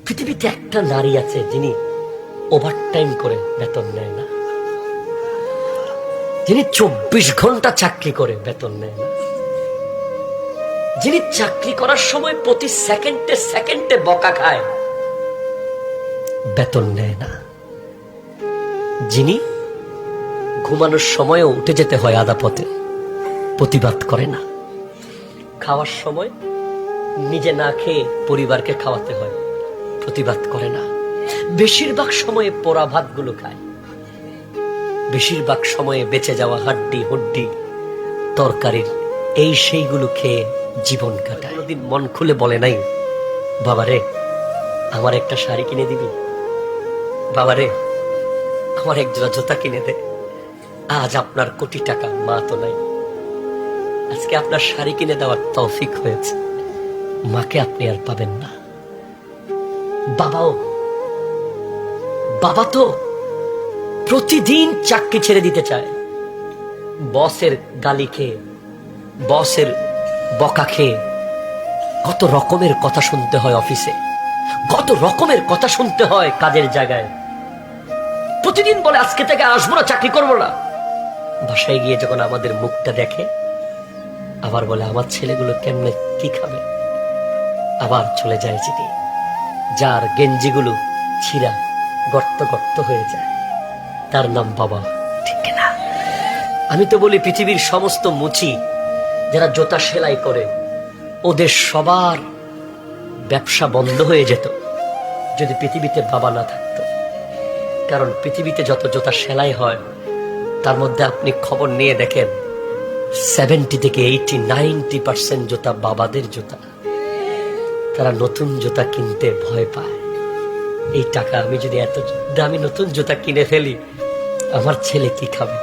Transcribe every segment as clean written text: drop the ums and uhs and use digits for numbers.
পৃথিবীতে একটা নারী আছে যিনি ওভারটাইম করে বেতন নেয় না, যিনি 24 ঘন্টা চাকরি করে বেতন নেয় না, যিনি চাকরি করার সময় প্রতি সেকেন্ডে সেকেন্ডে বকা খায়, বেতন নেয় না, যিনি ঘুমানোর সময়ও উঠে যেতে হয় আধা পথে, প্রতিবাদ করে না, খাওয়ার সময় নিজে না খেয়ে পরিবারকে খাওয়াতে হয়, প্রতিবাদ করে না, বেশিরভাগ সময়ে পোড়া ভাতগুলো খায়, বেশিরভাগ সময়ে বেঁচে যাওয়া হাড্ডি হুড্ডি তরকারির এই সেইগুলো খেয়ে জীবন কাটায়। কোনদিন মন খুলে বলে নাই, বাবারে আমার একটা শাড়ি কিনে দিবি, বাবারে আমার এক জোড়া জুতা কিনে দে। আজ আপনার কোটি টাকা, মা তো নাই, আজকে আপনার শাড়ি কিনে দেওয়ার তৌফিক হয়েছে, মাকে আপনি আর পাবেন না। বাবা তো প্রতিদিন চাকরি ছেড়ে দিতে চায়, বসের গালি খেয়ে, বসের বকা খেয়ে কত রকমের কথা শুনতে হয় অফিসে, কত রকমের কথা শুনতে হয় কাজের জায়গায়। প্রতিদিন বলে আজকে থেকে আসবো না, চাকরি করবো না। বাসায় গিয়ে যখন আমাদের মুখটা দেখে আবার বলে আমার ছেলেগুলো কেমনে কি খাবে, আবার চলে যায় চিঠি, যার গেঞ্জিগুলো ছিঁড়া গর্ত গর্ত হয়ে যায়, তার নাম বাবা, ঠিক না? আমি তো বলি পৃথিবীর সমস্ত মুচি যারা জুতা সেলাই করে ওদের সবার ব্যবসা বন্ধ হয়ে যেত যদি পৃথিবীতে বাবা না থাকতো। কারণ পৃথিবীতে যত জুতা সেলাই হয় তার মধ্যে আপনি খবর নিয়ে দেখেন 70 থেকে 80-90% জুতা বাবাদের জুতা। তারা নতুন জুতা কিনতে ভয় পায়, এই টাকা আমি যদি এত দামি নতুন জুতা কিনে ফেলি, আমার ছেলে কি খাবে,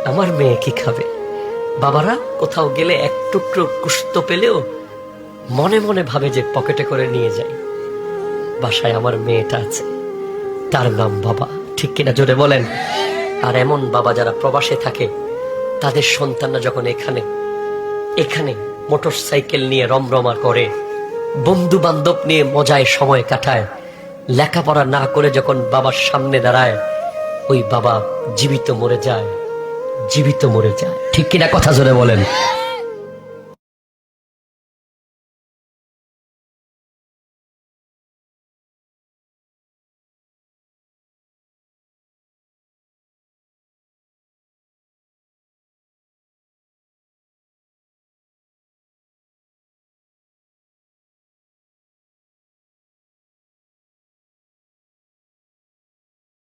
আমার মেয়ে কি খাবে। বাবারা কোথাও গেলে এক টুকরো গোশত পেলেও মনে মনে ভাবে যে পকেটে করে নিয়ে যাই, বাসায় আমার মেয়েটা আছে, তার নাম বাবা, ঠিক কিনা জোরে বলেন। আর এমন বাবা যারা প্রবাসে থাকে, তাদের সন্তানরা যখন এখানে মোটর সাইকেল নিয়ে রমরমা করে, বন্ধু বান্ধব নিয়ে মজায় সময় কাটায়, লেখাপড়া না করে যখন বাবার সামনে দাঁড়ায়, ওই বাবা জীবিত মরে যায়, জীবিত মরে যায়, ঠিক কিনা কথা জোরে বলেন।